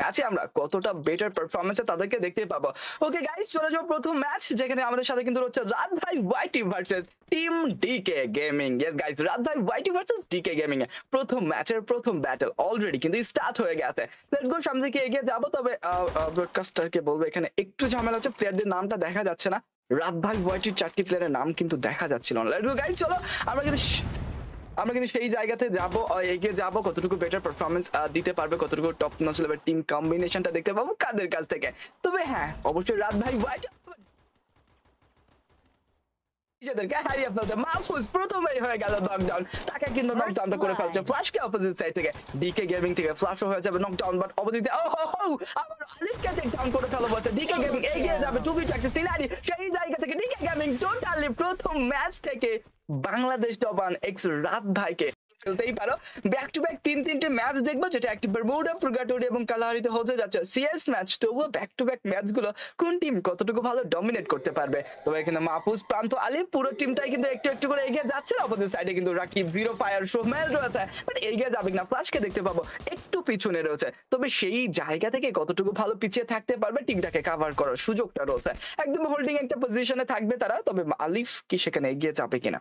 ম্যাচে আমরা কতটা বেটার পারফরম্যান্সে তাদেরকে দেখতে পাবো। ওকে গাইস, চলে যাবো প্রথম ম্যাচ, যেখানে আমাদের সাথে কিন্তু হচ্ছে রাত ভাই YT versus team DK gaming. Yes guys, রাত ভাই ওয়াইটি ভার্সেস ডিকে গেমিং এ প্রথম ম্যাচের প্রথম ব্যাটল অলরেডি কিন্তু স্টার্ট হয়ে গেছে। লেটস গো, সামনে দিকে এগিয়ে যাবো। তবে ব্রডকাস্টারকে বলবো এখানে একটু ঝামেলা হচ্ছে, প্লেয়ারদের নামটা দেখা যাচ্ছে না। রাত ভাই ওয়াইটির 4টি প্লেয়ারের নাম কিন্তু দেখা যাচ্ছিল না। লেটস গো গাইস, চলো আমরা কিন্তু সেই জায়গাতে যাবো, এগিয়ে যাবো, কতটুকু বেটার পারফরমেন্স দিতে পারবে, কতটুকু টপ নচ লেভেল টিম কম্বিনেশনটা দেখতে পাবো কাদের কাছ থেকে। তবে হ্যাঁ, অবশ্যই রাত ভাই হোয়াইট নিজেদেরকে হারিয়ে ফেলছে। মাহফুজ প্রথমেই হয়ে গেল নকডাউন, তাকে কিন্তু নকডাউনটা করে ফেলছে ফ্ল্যাশকে অপোজিট সাইড থেকে। ডিকে গেমিং থেকে ফ্ল্যাশও হয়ে যাবে নকডাউন, বাট অপোজিটে আবার আলিফকে চেক ডাউন করে ফেলা বলছে। ডিকে গেমিং এগিয়ে যাবে 2v2 একটা সিনারি, সেই জায়গা থেকে ডিকে গেমিং টোটালি প্রথম ম্যাচ থেকে বাংলাদেশ টপান এক্স রাত ভাইকে খেলতেই পারো। ব্যাক টু ব্যাক তিনটে ম্যাচ দেখবো, যেটা একটি বারমুডা, পুরগাটোরি এবং কালাহারিতে হতে যাচ্ছে সিএস ম্যাচ। তবুও ব্যাক টু ব্যাক ম্যাচগুলো কোন টিম কতটুকু ভালো ডমিনেট করতে পারবে। তবে এখানে মাহফুজ, প্রান্ত, আলিফ পুরো টিমটাই কিন্তু একটু একটু করে এগিয়ে যাচ্ছে। অপোজিট সাইডে কিন্তু রাকিব, জিরো ফায়ার, সোহেল রয়েছে, বাট এগিয়ে যাবে না। ফ্ল্যাশকে দেখতে পাবো একটু পিছনে রয়েছে, তবে সেই জায়গা থেকে কতটুকু ভালো পিছিয়ে থাকতে পারবে টিমটাকে কাভার করার সুযোগটা রয়েছে। একদম হোল্ডিং একটা পজিশনে থাকবে তারা। তবে আলিফ কি সেখানে এগিয়ে যাবে কিনা,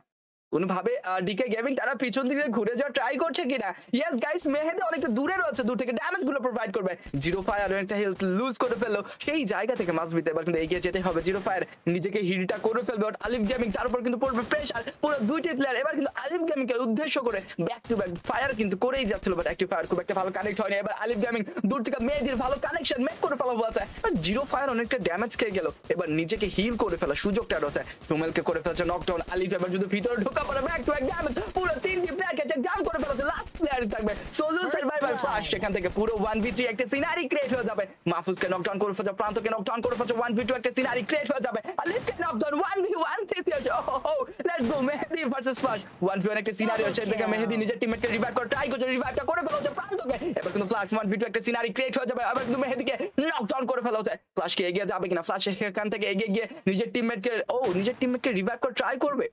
কোনভাবে ডিকে গেমিং তারা পিছন দিকে ঘুরে যাওয়ার ট্রাই করছে কিনা। ইয়েস গাইস, মেহেদি অনেকটা দূরে রয়েছে, দূর থেকে ড্যামেজ গুলো প্রোভাইড করবে। জিরো ফায়ার একটা হেলথ লুজ করে ফেললো, সেই জায়গা থেকে মাস্ট বিতে এবার কিন্তু এগিয়ে যেতে হবে। জিরো ফায়ার নিজেকে হিলটা করে ফেলবে, বাট আলিফ গেমিং তার উপর কিন্তু পড়বে প্রেসার। পুরো দুইটি প্লেয়ার এবার কিন্তু আলিফ গেমিং কে উদ্দেশ্য করে ব্যাক টু ব্যাক ফায়ার কিন্তু করেই যাচ্ছিল, বাট একটি ফায়ার খুব একটা ভালো কানেক্ট হয়নি। এবার আলিফ গেমিং দূর থেকে মেহেদির ভালো কানেকশন মেক করে ফেলা হয়েছে, বাট জিরো ফায়ার অনেকটা ড্যামেজ খেয়ে গেল। এবার নিজেকে হিল করে ফেলা সুযোগটা রয়েছে, সুমেলকে করে ফেলছে নকডাউন। আলিফ এবার যদি ভিতরে ঢোকা পড়ে ব্যাক টু ব্যাক পুরো তিনটি প্লেয়ারকে জাম করে ফেলছে। লাস্ট প্লেয়ার থাকবে সোলো সার্ভাইভার ফ্ল্যাশ, সেখান থেকে পুরো 1v3 একটা সিনারি ক্রিয়েট হয়ে যাবে। মাহফুজকে নকডাউন করে ফেলছে, প্রান্তকে নকডাউন করে ফেলছে, 1v2 একটা সিনারি ক্রিয়েট হয়ে যাবে। আলিফকে knockdown 1v1 let's go, Mehedi versus flash 1v1 একটা সিনারি হচ্ছে। দেখে মেহেদি নিজের টিমমেটকে রিভাইভ করে ট্রাই করছে, রিভাইভটা করে ফেলা হচ্ছে প্রান্তকে। এবার কিন্তু ফ্ল্যাশ 1v2 একটা সিনারি ক্রিয়েট হয়ে যাবে, আবার কিন্তু মেহেদিকে নকডাউন করে ফেলা হচ্ছে। ফ্ল্যাশকে এগিয়ে যাবে কিনা, ফ্ল্যাশ সেখান থেকে এগিয়ে গিয়ে নিজের টিমমেটকে রিভাইভ করে ট্রাই করবে।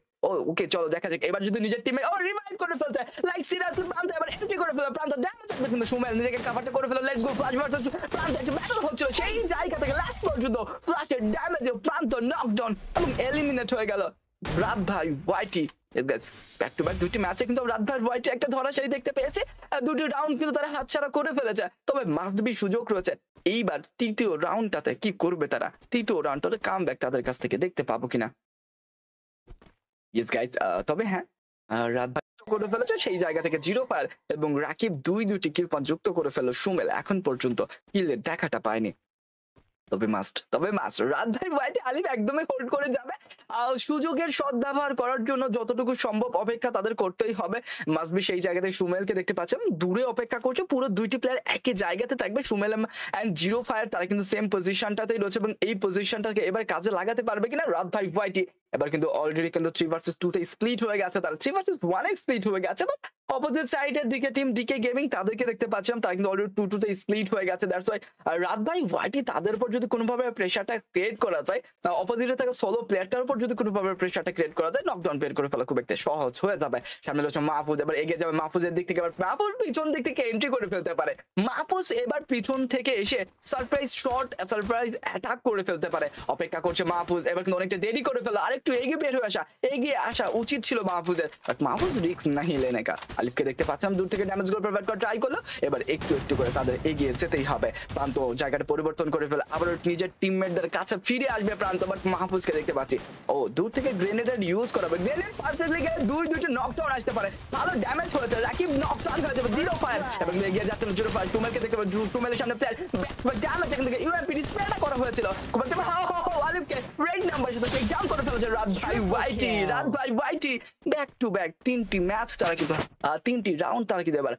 ওকে চলো দেখা যাক, এবার যদি নিজের টিমে রিভাইভ করে ফেলছে লাইক সিরাজুল প্রান্ত, এবার এন্ট্রি করে ফেলে প্রান্ত, ড্যামেজ আসবে কিন্তু সুমেল নিজেকে কভারটা করে ফেলে। লেটস গো, ফ্ল্যাশ ভার্সেস প্রান্ত একটা ব্যাটল হচ্ছিল, সেই জায়গা থেকে লাস্ট পর্যন্ত ফ্ল্যাশের ড্যামেজে প্রান্ত নকডাউন এবং এলিমিনেট হয়ে গেল রাত ভাই ওয়াইটি। ব্যাক টু ব্যাক দুইটি ম্যাচে কিন্তু রাত ভাই ওয়াইটি একটা ধরাশায়ী দেখতে পেয়েছে, দুটি রাউন্ড কিন্তু তারা হাতছাড়া করে ফেলেছে। তবে মাস্ট বি সুযোগ রয়েছে এইবার তৃতীয় রাউন্ডটাতে কি করবে তারা, তৃতীয় রাউন্ডটাতে কামব্যাক তাদের কাছ থেকে দেখতে পাবো কিনা। ইয়েস গাইস, তবে হ্যাঁ, রাত ভাই করে ফেলেছে, সেই জায়গা থেকে জিরো ফায়ার এবং রাকিব দুটি কিল পয়েন্ট যুক্ত করে ফেললো। সুমেল এখন পর্যন্ত কিলের দেখাটা পায়নি। তবে মাস্ট রাত ভাই ওয়াইটি আলিফ একদমই হোল্ড করে যাবে। সুযোগের সদ্ব্যবহার করার জন্য যতটুকু সম্ভব অপেক্ষা তাদের করতেই হবে। মাস্ট বি সেই জায়গাতে সুমেলকে দেখতে পাচ্ছেন দূরে অপেক্ষা করছে, পুরো দুইটি প্লেয়ার একই জায়গাতে থাকবে। সুমেল এন্ড জিরো ফায়ার তারা কিন্তু সেম পজিশনটাতেই রয়েছে, এবং এই পজিশনটাকে এবার কাজে লাগাতে পারবে কিনা রাত ভাই ওয়াইটি। এবার কিন্তু অলরেডি কিন্তু 3 ভার্সেস 2 তে স্প্লিট হয়ে গেছে, তারা 3 ভার্সেস 1 এ স্প্লিট হয়ে গেছে। বাট অপোজিট সাইডের দিকে টিম ডিকে গেমিং তাদেরকে দেখতে পাচ্ছিলাম তারা কিন্তু অলরেডি 2-2 তে স্প্লিট হয়ে গেছে। দ্যাটস ওয়াই রাত ভাই ওয়াইটি তাদের উপর যদি কোনোভাবে প্রেসারটা ক্রিয়েট করা যায়, অপোজিটে থাকা সোলো প্লেয়ারটার উপর যদি কোনোভাবে প্রেসারটা ক্রিয়েট করা যায়, নকডাউন বের করে ফেলা খুব একটা সহজ হয়ে যাবে। সামনে রয়েছে মাহফুজ, এবার এগিয়ে যাবে মাহফুজের দিক থেকে, এবার মাহফুজ পিছন দিক থেকে এন্ট্রি করে ফেলতে পারে। মাহফুজ এবার পিছন থেকে এসে সারপ্রাইজ শট, সারপ্রাইজ অ্যাটাক করে ফেলতে পারে। অপেক্ষা করছে মাহফুজ, এবার কিন্তু অনেকটা দেরি করে ফেলা, আরেকটু এগিয়ে আসা উচিত ছিল মাহফুজের, বাট মাহফুজ রিস্ক নাহি লেনে কা। আলিফকে দেখতে পাচ্ছিলাম দূর থেকে ড্যামেজ গুলো প্রোভাইড করা ট্রাই করলো, এবার একটু একটু করে তাদের এগিয়ে যেতেই হবে। প্রান্ত জায়গাটা পরিবর্তন করে ফেলে, আবার নিজের টিমমেটদের কাছে ফিরে আসবে প্রান্ত, বাট মাহফুজকে দেখতে পাচ্ছি দূর থেকে গ্রেনেডের ইউজ করাবে। গ্রেনেড পারফেক্টলি গিয়ে দুইটা নকডাউন আসতে পারে, ভালো ড্যামেজ হয়েছে, রাকিব নকডাউন হয়ে যাবে, জিরো ফায়ার এবং এগিয়ে যাচ্ছে জিরো ফায়ার। সুমেলকে দেখতে পাচ্ছি, সুমেলের সামনে প্লেয়ার ড্যামেজ এখান থেকে ইউএমপি স্প্রেটা করা হয়েছিল, খুব একটা আলিফকে রেড নাম্বার সাথে টেক ডাউন করে ফেলেছে রাত ভাই ওয়াইটি। ব্যাক টু ব্যাক তিনটি ম্যাচ তারা কিন্তু তিনটি রাউন্ড তারা কিন্তু এবার